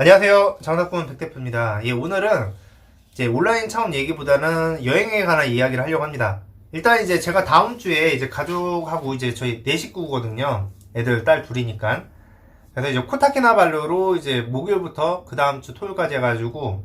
안녕하세요. 장사꾼 백대표입니다. 오늘은 이제 온라인 창업 얘기보다는 여행에 관한 이야기를 하려고 합니다. 일단 이제 제가 다음 주에 이제 가족하고 이제 저희 네 식구거든요. 애들 딸 둘이니까. 그래서 이제 코타키나발루로 이제 목요일부터 그 다음 주 토요일까지 해가지고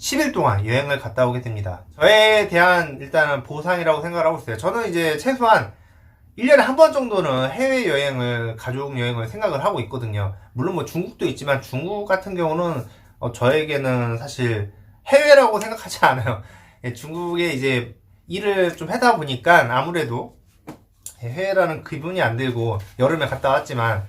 10일 동안 여행을 갔다 오게 됩니다. 저에 대한 일단은 보상이라고 생각을 하고 있어요. 저는 이제 최소한 1년에 한 번 정도는 해외여행을, 가족여행을 생각을 하고 있거든요. 물론 뭐 중국도 있지만 중국 같은 경우는 저에게는 사실 해외라고 생각하지 않아요. 중국에 이제 일을 좀 하다 보니까 아무래도 해외라는 기분이 안 들고 여름에 갔다 왔지만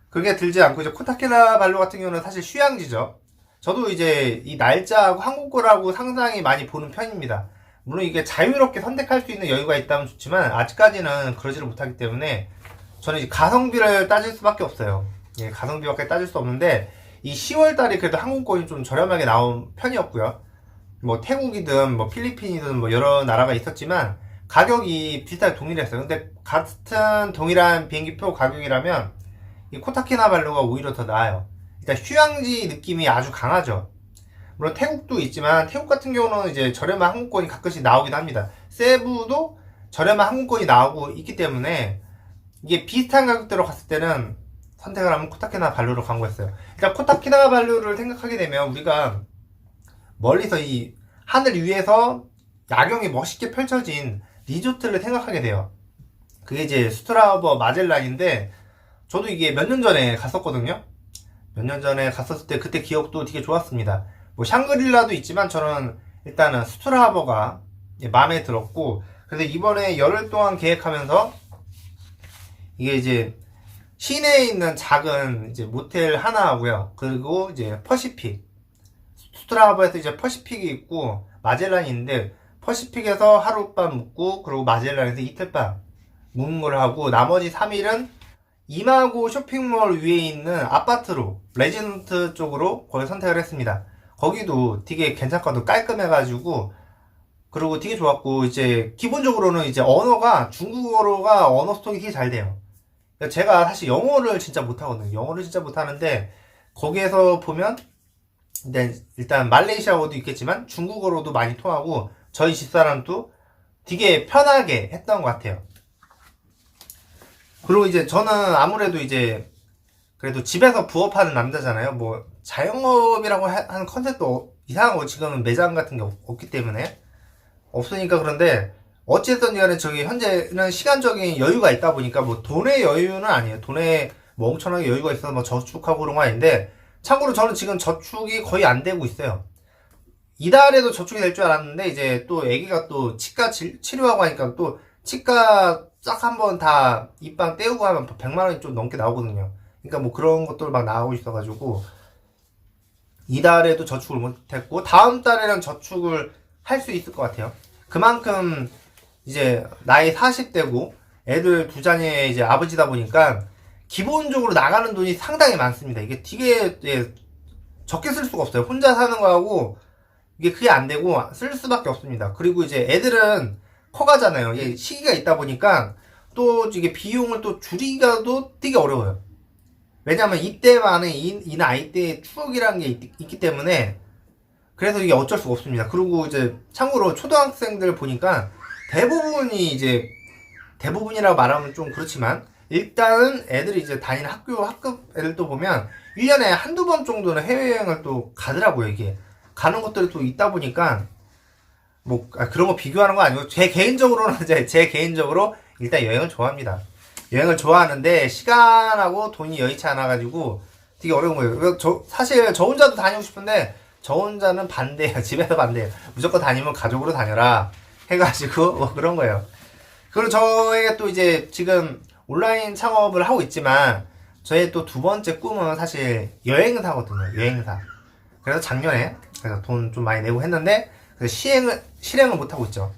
그게 들지 않고 이제 코타키나발루 같은 경우는 사실 휴양지죠. 저도 이제 이 날짜하고 한국 거라고 상당히 많이 보는 편입니다. 물론 이게 자유롭게 선택할 수 있는 여유가 있다면 좋지만 아직까지는 그러지를 못하기 때문에 저는 이제 가성비를 따질 수밖에 없어요. 가성비밖에 따질 수 없는데 이 10월 달에 그래도 항공권이 좀 저렴하게 나온 편이었고요. 뭐 태국이든 뭐 필리핀이든 뭐 여러 나라가 있었지만 가격이 비슷하게 동일했어요. 근데 같은 동일한 비행기표 가격이라면 이 코타키나발루가 오히려 더 나아요. 일단 휴양지 느낌이 아주 강하죠. 물론 태국도 있지만 태국 같은 경우는 이제 저렴한 항공권이 가끔씩 나오기도 합니다. 세부도 저렴한 항공권이 나오고 있기 때문에 이게 비슷한 가격대로 갔을 때는 선택을 하면 코타키나발루로 간 거였어요. 일단 코타키나발루를 생각하게 되면 우리가 멀리서 이 하늘 위에서 야경이 멋있게 펼쳐진 리조트를 생각하게 돼요. 그게 이제 스트라버 마젤란인데 저도 이게 몇 년 전에 갔었거든요. 몇 년 전에 갔었을 때 그때 기억도 되게 좋았습니다. 뭐 샹그릴라도 있지만 저는 일단은 스트라버가 마음에 들었고 그래서 이번에 열흘 동안 계획하면서 이게 이제 시내에 있는 작은 이제 모텔 하나하고요. 그리고 이제 퍼시픽 스트라버에서 이제 퍼시픽이 있고 마젤란이 있는데 퍼시픽에서 하룻밤 묵고 그리고 마젤란에서 이틀밤 묵는 걸 하고 나머지 3일은 이마고 쇼핑몰 위에 있는 아파트로 레지던트 쪽으로 거기 선택을 했습니다. 거기도 되게 괜찮거든. 깔끔해가지고 그리고 되게 좋았고 이제 기본적으로는 이제 언어가 중국어로가 언어 소통이 되게 잘 돼요. 제가 사실 영어를 진짜 못하거든요. 영어를 진짜 못하는데 거기에서 보면 일단 말레이시아어도 있겠지만 중국어로도 많이 통하고 저희 집사람도 되게 편하게 했던 것 같아요. 그리고 이제 저는 아무래도 이제 그래도 집에서 부업하는 남자잖아요. 뭐 자영업이라고 하는 컨셉도 이상한 거 지금은 매장 같은 게 없기 때문에 없으니까 그런데 어찌됐든 간에 저기 현재는 시간적인 여유가 있다 보니까 뭐 돈의 여유는 아니에요. 돈에 뭐 엄청나게 여유가 있어서 뭐 저축하고 그런 거 아닌데 참고로 저는 지금 저축이 거의 안 되고 있어요. 이달에도 저축이 될 줄 알았는데 이제 또 애기가 또 치과 치료하고 하니까 또 치과 싹 한번 다 입방 떼우고 하면 100만 원이 좀 넘게 나오거든요. 그러니까 뭐 그런 것들 막 나오고 있어가지고 이달에도 저축을 못했고 다음 달에는 저축을 할 수 있을 것 같아요. 그만큼 이제 나이 40대고 애들 두 자녀의 이제 아버지다 보니까 기본적으로 나가는 돈이 상당히 많습니다. 이게 되게 적게 쓸 수가 없어요. 혼자 사는 거하고 이게 그게 안 되고 쓸 수밖에 없습니다. 그리고 이제 애들은 커가잖아요. 이게 시기가 있다 보니까 또 이게 비용을 또 줄이기가도 되게 어려워요. 왜냐면 이때만의 이 나이 때의 추억이라는 게 있기 때문에 그래서 이게 어쩔 수가 없습니다. 그리고 이제 참고로 초등학생들 보니까 대부분이라고 말하면 좀 그렇지만 일단은 애들이 이제 다니는 학급 애들도 보면 1년에 한두 번 정도는 해외여행을 또 가더라고요. 이게 가는 것들이 또 있다 보니까 뭐 그런 거 비교하는 거 아니고 제 개인적으로는 제 개인적으로 일단 여행을 좋아합니다. 여행을 좋아하는데 시간하고 돈이 여의치 않아가지고 되게 어려운 거예요. 사실 저 혼자도 다니고 싶은데 저 혼자는 반대예요. 집에서 반대예요. 무조건 다니면 가족으로 다녀라 해가지고 뭐 그런 거예요. 그리고 저에게 또 이제 지금 온라인 창업을 하고 있지만 저의 또 두 번째 꿈은 사실 여행사거든요. 여행사. 그래서 작년에 그래서 돈 좀 많이 내고 했는데 그래서 실행을 못하고 있죠.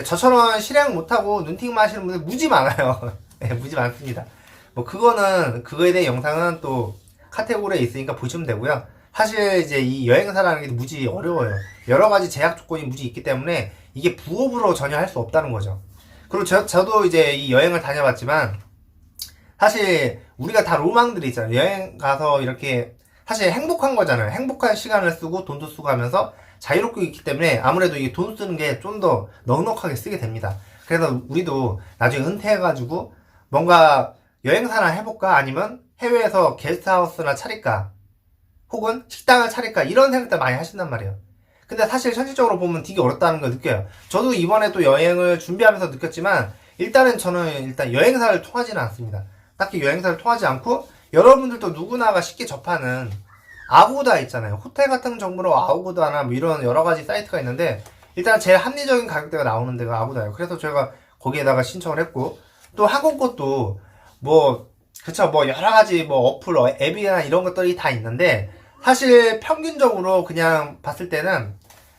저처럼 실행 못하고 눈팅만 하시는 분들 무지 많아요. 무지 많습니다. 뭐 그거에 대한 영상은 또 카테고리에 있으니까 보시면 되고요. 사실 이제 이 여행사라는 게 무지 어려워요. 여러 가지 제약 조건이 무지 있기 때문에 이게 부업으로 전혀 할 수 없다는 거죠. 그리고 저도 이제 이 여행을 다녀봤지만 사실 우리가 다 로망들이 있잖아요. 여행 가서 이렇게 사실 행복한 거잖아요. 행복한 시간을 쓰고 돈도 쓰고 하면서 자유롭게 있기 때문에 아무래도 이 돈 쓰는 게 좀 더 넉넉하게 쓰게 됩니다. 그래서 우리도 나중에 은퇴해가지고 뭔가 여행사나 해볼까? 아니면 해외에서 게스트하우스나 차릴까? 혹은 식당을 차릴까? 이런 생각들 많이 하신단 말이에요. 근데 사실 현실적으로 보면 되게 어렵다는 걸 느껴요. 저도 이번에 또 여행을 준비하면서 느꼈지만 일단은 저는 일단 여행사를 통하지는 않습니다. 딱히 여행사를 통하지 않고 여러분들도 누구나가 쉽게 접하는 아고다 있잖아요. 호텔 같은 정보로 아고다나 뭐 이런 여러 가지 사이트가 있는데 일단 제일 합리적인 가격대가 나오는 데가 아고다예요. 그래서 제가 거기에다가 신청을 했고 또 한국 것도 뭐 그쵸 뭐 여러 가지 뭐 어플 앱이나 이런 것들이 다 있는데 사실 평균적으로 그냥 봤을 때는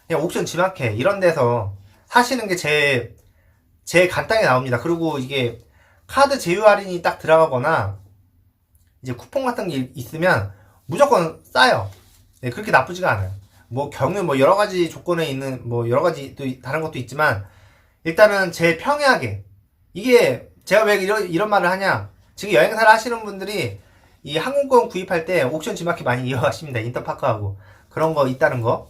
그냥 옥션 지마켓 이런 데서 사시는 게 제일 간단하게 나옵니다. 그리고 이게 카드 제휴 할인이 딱 들어가거나 이제 쿠폰 같은 게 있으면 무조건 싸요. 네, 그렇게 나쁘지가 않아요. 뭐 경유 뭐 여러 가지 조건에 있는 뭐 여러 가지 또 다른 것도 있지만 일단은 제일 평이하게 이게 제가 왜 이런 말을 하냐 지금 여행사를 하시는 분들이 이 항공권 구입할 때 옥션 지마켓 많이 이용하십니다. 인터파크하고 그런 거 있다는 거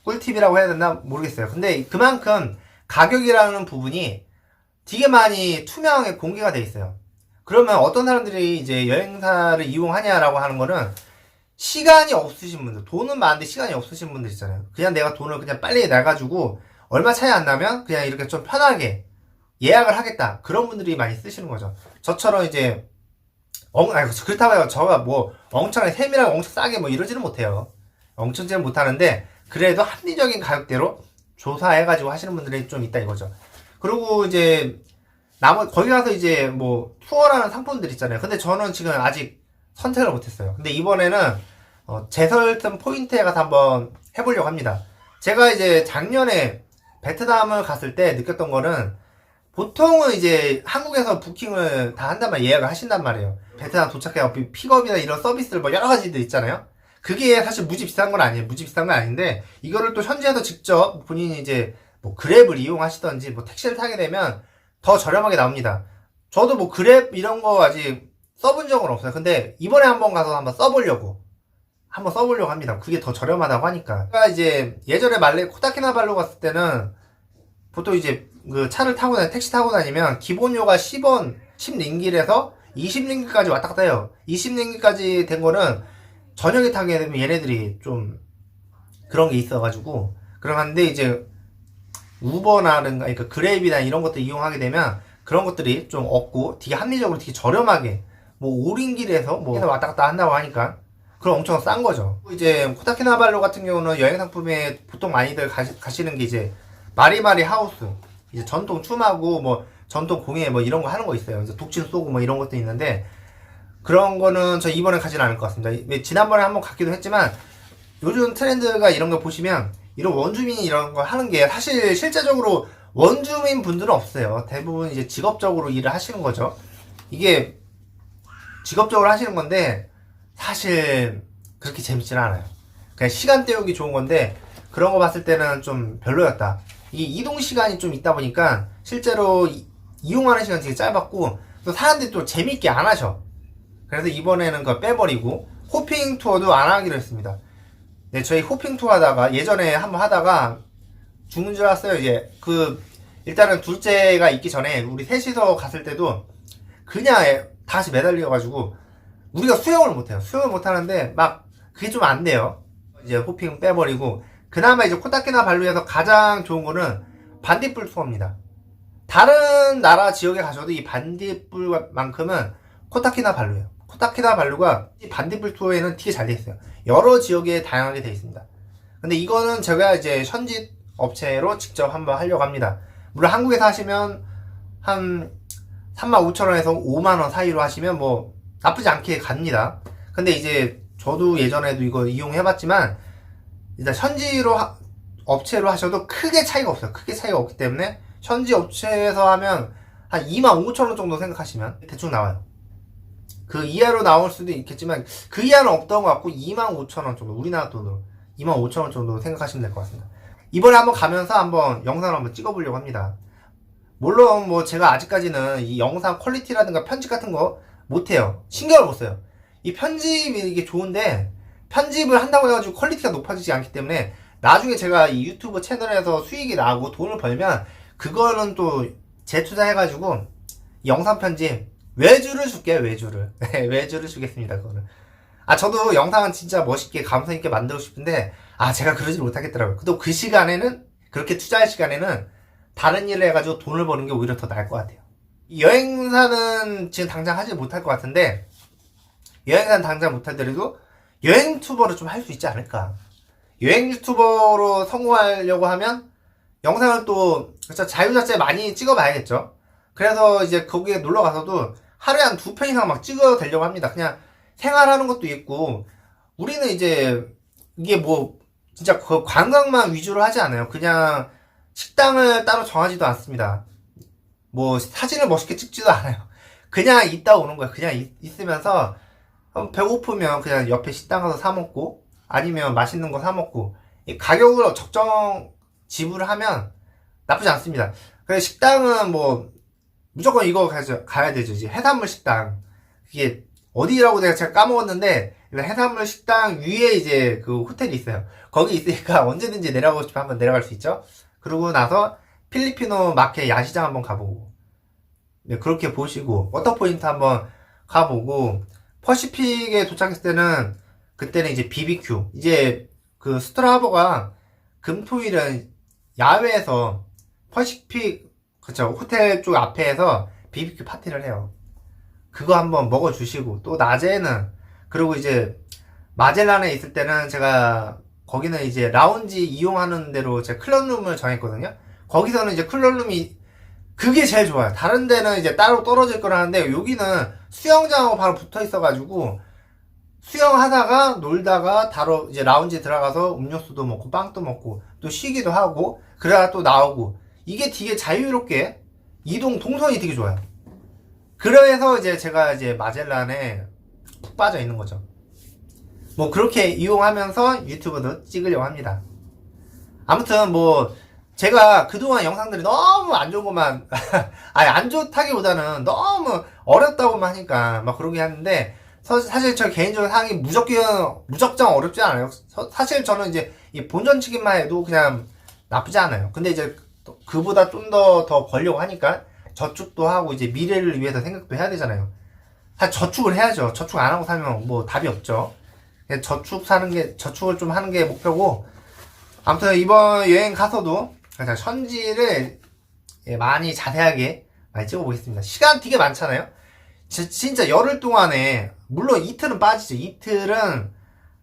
꿀팁이라고 해야 되나 모르겠어요. 근데 그만큼 가격이라는 부분이 되게 많이 투명하게 공개가 돼 있어요. 그러면 어떤 사람들이 이제 여행사를 이용하냐라고 하는 거는 시간이 없으신 분들, 돈은 많은데 시간이 없으신 분들 있잖아요. 그냥 내가 돈을 그냥 빨리 내가지고 얼마 차이 안 나면 그냥 이렇게 좀 편하게 예약을 하겠다. 그런 분들이 많이 쓰시는 거죠. 저처럼 이제 그렇다고 해요. 저가 뭐 엄청 세밀하게 엄청 싸게 뭐 이러지는 못해요. 엄청지는 못하는데 그래도 합리적인 가격대로 조사해가지고 하시는 분들이 좀 있다 이거죠. 그리고 이제 거기 가서 이제 뭐 투어라는 상품들 있잖아요. 근데 저는 지금 아직 선택을 못했어요. 근데 이번에는 제설점 포인트에 가서 한번 해보려고 합니다. 제가 이제 작년에 베트남을 갔을 때 느꼈던 거는 보통은 이제 한국에서 부킹을 다 한단 말이에요. 예약을 하신단 말이에요. 베트남 도착해서 픽업이나 이런 서비스들 뭐 여러 가지들 있잖아요. 그게 사실 무지 비싼 건 아니에요. 무지 비싼 건 아닌데 이거를 또 현지에서 직접 본인이 이제 뭐 그랩을 이용하시던지 뭐 택시를 타게 되면 더 저렴하게 나옵니다. 저도 뭐 그랩 이런 거 아직 써본 적은 없어요. 근데 이번에 한번 가서 한번 써보려고 합니다. 그게 더 저렴하다고 하니까. 제가 이제 예전에 말레 코타키나발루 갔을 때는 보통 이제 그 차를 타고 택시 타고 다니면 기본료가 10원, 10링길에서 20링길까지 왔다 갔다 해요. 20링길까지 된 거는 저녁에 타게 되면 얘네들이 좀 그런 게 있어가지고 그러는데 이제 우버나든가 그러니까 그랩이나 이런 것들 이용하게 되면 그런 것들이 좀 없고 되게 합리적으로 되게 저렴하게 뭐 5링길에서 뭐 왔다 갔다 한다고 하니까 그럼 엄청 싼 거죠. 이제 코타키나발루 같은 경우는 여행 상품에 보통 많이들 가시는 게 이제 마리마리 하우스 이제 전통 춤하고 뭐 전통 공예 뭐 이런 거 하는 거 있어요. 이제 독침 쏘고 뭐 이런 것도 있는데 그런 거는 저 이번에 가지는 않을 것 같습니다. 지난번에 한번 갔기도 했지만 요즘 트렌드가 이런 거 보시면 이런 원주민이 이런 거 하는 게 사실 실제적으로 원주민 분들은 없어요. 대부분 이제 직업적으로 일을 하시는 거죠. 이게 직업적으로 하시는 건데 사실 그렇게 재밌지는 않아요. 그냥 시간 때우기 좋은 건데 그런 거 봤을 때는 좀 별로였다. 이 이동 시간이 좀 있다 보니까 실제로 이용하는 시간이 되게 짧았고 또 사람들이 또 재밌게 안 하셔. 그래서 이번에는 그거 빼버리고 호핑 투어도 안 하기로 했습니다. 네, 저희 호핑 투어 하다가 예전에 한번 하다가 죽는 줄 알았어요. 이제 일단은 둘째가 있기 전에 우리 셋이서 갔을 때도 그냥 다시 매달려가지고 우리가 수영을 못해요. 수영을 못하는데 막 그게 좀 안 돼요. 이제 호핑 빼버리고 그나마 이제 코타키나발루에서 가장 좋은 거는 반딧불 투어입니다. 다른 나라 지역에 가셔도 이 반딧불만큼은 코타키나발루예요. 코타키나발루가 이 반딧불 투어에는 되게 잘 돼 있어요. 여러 지역에 다양하게 돼 있습니다. 근데 이거는 제가 이제 현지 업체로 직접 한번 하려고 합니다. 물론 한국에서 하시면 한 35,000원에서 5만원 사이로 하시면 뭐 나쁘지 않게 갑니다. 근데 이제 저도 예전에도 이거 이용해봤지만 일단 현지로 업체로 하셔도 크게 차이가 없어요. 크게 차이가 없기 때문에 현지 업체에서 하면 한 25,000원 정도 생각하시면 대충 나와요. 그 이하로 나올 수도 있겠지만 그 이하는 없던 것 같고 25,000원 정도 우리나라 돈으로 25,000원 정도 생각하시면 될 것 같습니다. 이번에 한번 가면서 한번 영상을 한번 찍어보려고 합니다. 물론 뭐 제가 아직까지는 이 영상 퀄리티라든가 편집 같은 거 못해요. 신경을 못 써요. 이 편집이 이게 좋은데 편집을 한다고 해가지고 퀄리티가 높아지지 않기 때문에 나중에 제가 이 유튜브 채널에서 수익이 나고 돈을 벌면 그거는 또 재투자해가지고 영상 편집 외주를 줄게 외주를 외주를 주겠습니다. 그거는 저도 영상은 진짜 멋있게 감성 있게 만들고 싶은데 제가 그러지 못하겠더라고요. 또 그 시간에는 그렇게 투자할 시간에는 다른 일을 해가지고 돈을 버는 게 오히려 더 나을 것 같아요. 여행사는 지금 당장 하지 못할 것 같은데 여행사는 당장 못하더라도 여행 유튜버를 좀 할 수 있지 않을까. 여행 유튜버로 성공하려고 하면 영상을 또 진짜 자유자재 많이 찍어봐야겠죠. 그래서 이제 거기에 놀러 가서도 하루에 한 2편 이상 막 찍어대려고 합니다. 그냥 생활하는 것도 있고 우리는 이제 이게 뭐 진짜 그 관광만 위주로 하지 않아요. 그냥 식당을 따로 정하지도 않습니다. 뭐 사진을 멋있게 찍지도 않아요. 그냥 있다 오는 거예요. 그냥 있으면서 배고프면 그냥 옆에 식당 가서 사 먹고 아니면 맛있는 거 사 먹고 가격을 적정 지불하면 나쁘지 않습니다. 그래서 식당은 뭐 무조건 이거 가야 되죠. 이제 해산물 식당. 그게 어디라고 제가 까먹었는데 해산물 식당 위에 이제 그 호텔이 있어요. 거기 있으니까 언제든지 내려가고 싶으면 한번 내려갈 수 있죠. 그러고 나서 필리핀어 마켓 야시장 한번 가보고 그렇게 보시고 워터포인트 한번 가보고 퍼시픽에 도착했을 때는 그때는 이제 BBQ 이제 그 스트라하버가 금토일은 야외에서 퍼시픽 그쵸 호텔 쪽 앞에서 BBQ 파티를 해요. 그거 한번 먹어주시고 또 낮에는 그리고 이제 마젤란에 있을 때는 제가 거기는 이제 라운지 이용하는 대로 제가 클럽룸을 정했거든요. 거기서는 이제 클럽룸이 그게 제일 좋아요. 다른 데는 이제 따로 떨어질 거라는데 여기는 수영장하고 바로 붙어 있어가지고 수영하다가 놀다가 바로 이제 라운지 들어가서 음료수도 먹고 빵도 먹고 또 쉬기도 하고 그래야 또 나오고 이게 되게 자유롭게 동선이 되게 좋아요. 그래서 이제 제가 이제 마젤란에 푹 빠져 있는 거죠. 뭐 그렇게 이용하면서 유튜브도 찍으려고 합니다. 아무튼 뭐 제가 그동안 영상들이 너무 안 좋은 것만 아니 안 좋다기보다는 너무 어렵다고만 하니까 막 그러게 하는데 사실 저 개인적으로 상황이 무적정 어렵지 않아요. 사실 저는 이제 이 본전 치기만 해도 그냥 나쁘지 않아요. 근데 이제 그보다 좀 더 벌려고 하니까 저축도 하고 이제 미래를 위해서 생각도 해야 되잖아요. 사실 저축을 해야죠. 저축 안 하고 살면 뭐 답이 없죠. 저축을 좀 하는 게 목표고 아무튼 이번 여행 가서도 현지를 많이 자세하게 많이 찍어보겠습니다. 시간 되게 많잖아요. 진짜 열흘 동안에 물론 이틀은 빠지죠. 이틀은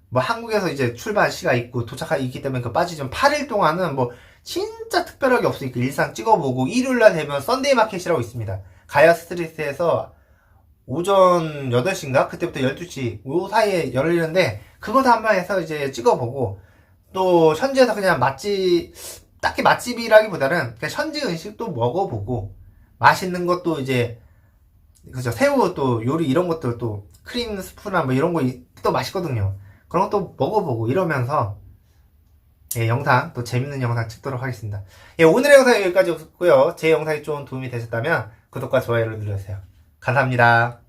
뭐 한국에서 이제 출발 시가 있고 있기 때문에 그 빠지지만 8일 동안은 뭐 진짜 특별하게 없으니까 일상 찍어보고 일요일날 되면 썬데이 마켓이라고 있습니다. 가야 스트리트에서 오전 8시인가? 그때부터 12시 요 사이에 열리는데 그것도 한번 해서 이제 찍어보고 또 현지에서 그냥 딱히 맛집이라기보다는 그냥 현지 음식도 먹어보고 맛있는 것도 이제 그죠 새우 또 요리 이런 것들 또 크림 스프나 뭐 이런 거 또 맛있거든요. 그런 것도 먹어보고 이러면서 영상 또 재밌는 영상 찍도록 하겠습니다. 오늘의 영상 여기까지였고요. 제 영상이 좀 도움이 되셨다면 구독과 좋아요를 눌러주세요. 감사합니다.